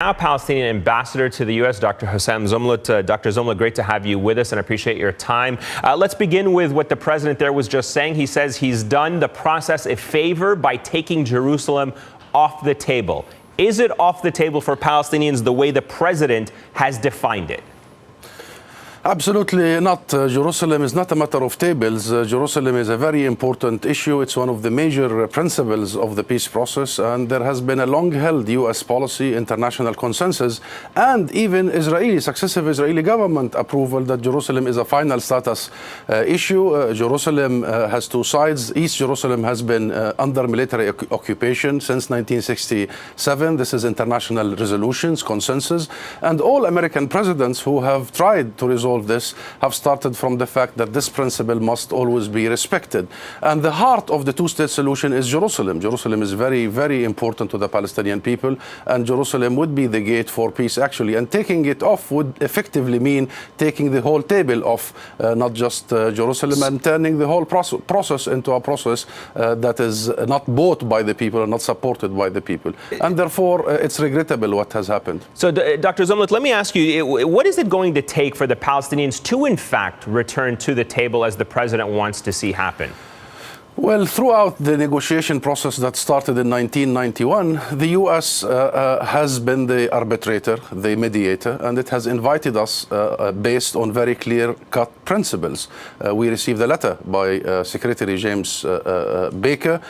Now Palestinian ambassador to the U.S., Dr. Husam Zomlot. Dr. Zomlot, great to have you with us and appreciate your time. Let's begin with what the president there was just saying. He says he's done the process a favor by taking Jerusalem off the table. Is it off the table for Palestinians the way the president has defined it? Absolutely not. Jerusalem is not a matter of tables. Jerusalem is a very important issue. It's one of the major principles of the peace process, and there has been a long-held U.S. policy, international consensus, and even successive Israeli government approval that Jerusalem is a final status issue. Jerusalem has two sides. East Jerusalem has been under military occupation since 1967. This is international resolutions, consensus, and all American presidents who have tried to resolve this have started from the fact that this principle must always be respected. And the heart of the two-state solution is Jerusalem. Jerusalem is very, very important to the Palestinian people, and Jerusalem would be the gate for peace, actually. And taking it off would effectively mean taking the whole table off, not just Jerusalem, and turning the whole process into a process that is not bought by the people and not supported by the people. And therefore, it's regrettable what has happened. So, Dr. Zomlot, let me ask you, what is it going to take for the Palestinians to, in fact, return to the table as the president wants to see happen? Well, throughout the negotiation process that started in 1991, the U.S. Has been the arbitrator, the mediator, and it has invited us based on very clear-cut principles. We received a letter by Secretary James Baker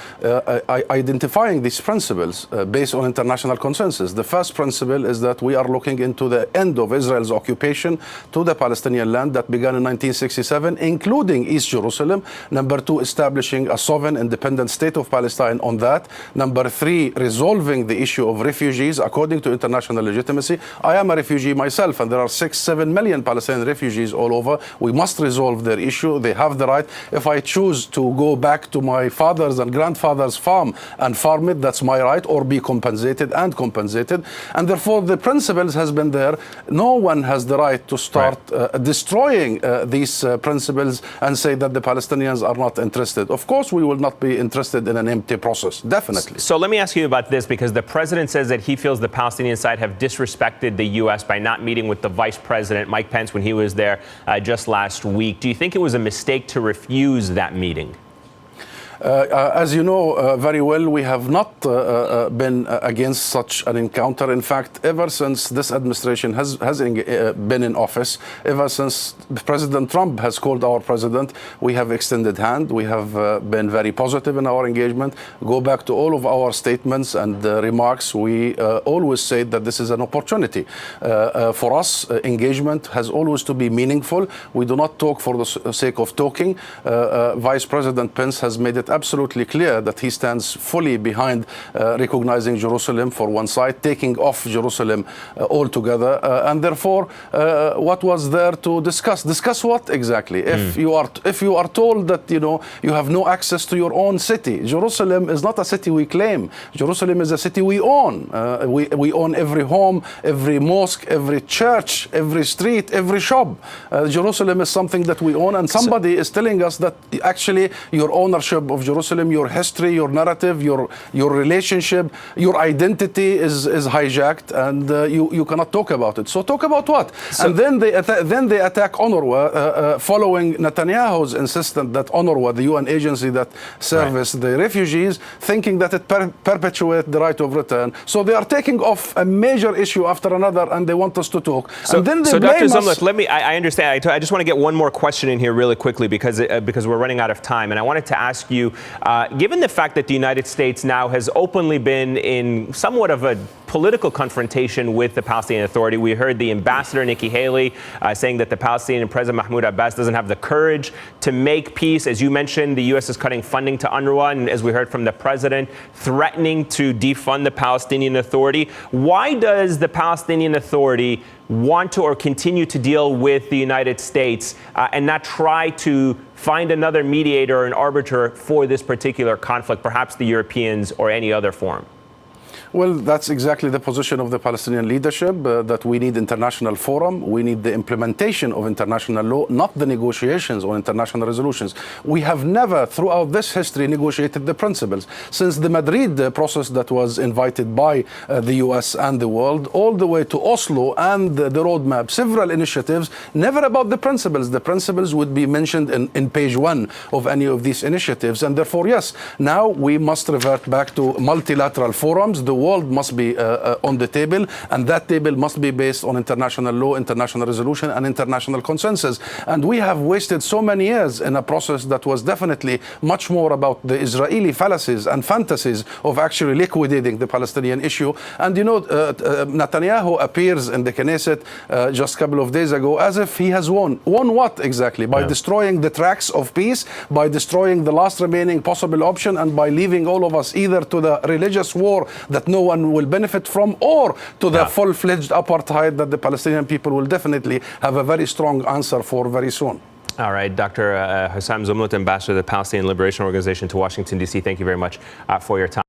identifying these principles based on international consensus. The first principle is that we are looking into the end of Israel's occupation to the Palestinian land that began in 1967, including East Jerusalem. Number two, establishing a sovereign independent state of Palestine on that. Number three, resolving the issue of refugees according to international legitimacy. I am a refugee myself, and there are 6-7 million Palestinian refugees all over. We must resolve their issue. They have the right. If I choose to go back to my father's and grandfather's farm and farm it, that's my right, or be compensated. And therefore, the principles has been there. No one has the right to start destroying these principles and say that the Palestinians are not interested. Of course, we will not be interested in an empty process, definitely. So let me ask you about this, because the president says that he feels the Palestinian side have disrespected the U.S. by not meeting with the vice president, Mike Pence, when he was there just last week. Do you think it was a mistake to refuse that meeting? As you know very well, we have not been against such an encounter. In fact, ever since this administration has been in office, ever since President Trump has called our president, we have extended hand. We have been very positive in our engagement. Go back to all of our statements and remarks. We always say that this is an opportunity. For us, engagement has always to be meaningful. We do not talk for the sake of talking. Vice President Pence has made it absolutely clear that he stands fully behind recognizing Jerusalem for one side, taking off Jerusalem altogether, and therefore what was there to discuss? Discuss what exactly? If you are told that you have no access to your own city, Jerusalem is not a city we claim. Jerusalem is a city we own. We own every home, every mosque, every church, every street, every shop. Jerusalem is something that we own, and somebody is telling us that actually your ownership of Jerusalem, your history, your narrative, your relationship, your identity is hijacked, and you cannot talk about it. So talk about what? And then they attack UNRWA, following Netanyahu's insistence that UNRWA, the UN agency that services the refugees, thinking that it perpetuates the right of return. So they are taking off a major issue after another, and they want us to talk. So, and then they Dr. blame Zomlot, us. I understand. I just want to get one more question in here really quickly, because we're running out of time, and I wanted to ask you, given the fact that the United States now has openly been in somewhat of a political confrontation with the Palestinian Authority, we heard the ambassador, Nikki Haley, saying that the Palestinian President Mahmoud Abbas doesn't have the courage to make peace. As you mentioned, the U.S. is cutting funding to UNRWA, and as we heard from the president, threatening to defund the Palestinian Authority. Why does the Palestinian Authority want to or continue to deal with the United States and not try to find another mediator or an arbiter for this particular conflict, perhaps the Europeans or any other form? Well, that's exactly the position of the Palestinian leadership, that we need international forum, we need the implementation of international law, not the negotiations on international resolutions. We have never, throughout this history, negotiated the principles. Since the Madrid process that was invited by the US and the world, all the way to Oslo and the roadmap, several initiatives, never about the principles. The principles would be mentioned in page 1 of any of these initiatives. And therefore, yes, now we must revert back to multilateral forums. The world must be on the table, and that table must be based on international law, international resolution, and international consensus. And we have wasted so many years in a process that was definitely much more about the Israeli fallacies and fantasies of actually liquidating the Palestinian issue. And you know, Netanyahu appears in the Knesset just a couple of days ago as if he has won. Won what exactly? By destroying the tracks of peace, by destroying the last remaining possible option, and by leaving all of us either to the religious war that no one will benefit from, or to the full-fledged apartheid that the Palestinian people will definitely have a very strong answer for very soon. All right, Dr. Husam Zomlot, Ambassador of the Palestinian Liberation Organization to Washington, D.C., thank you very much for your time.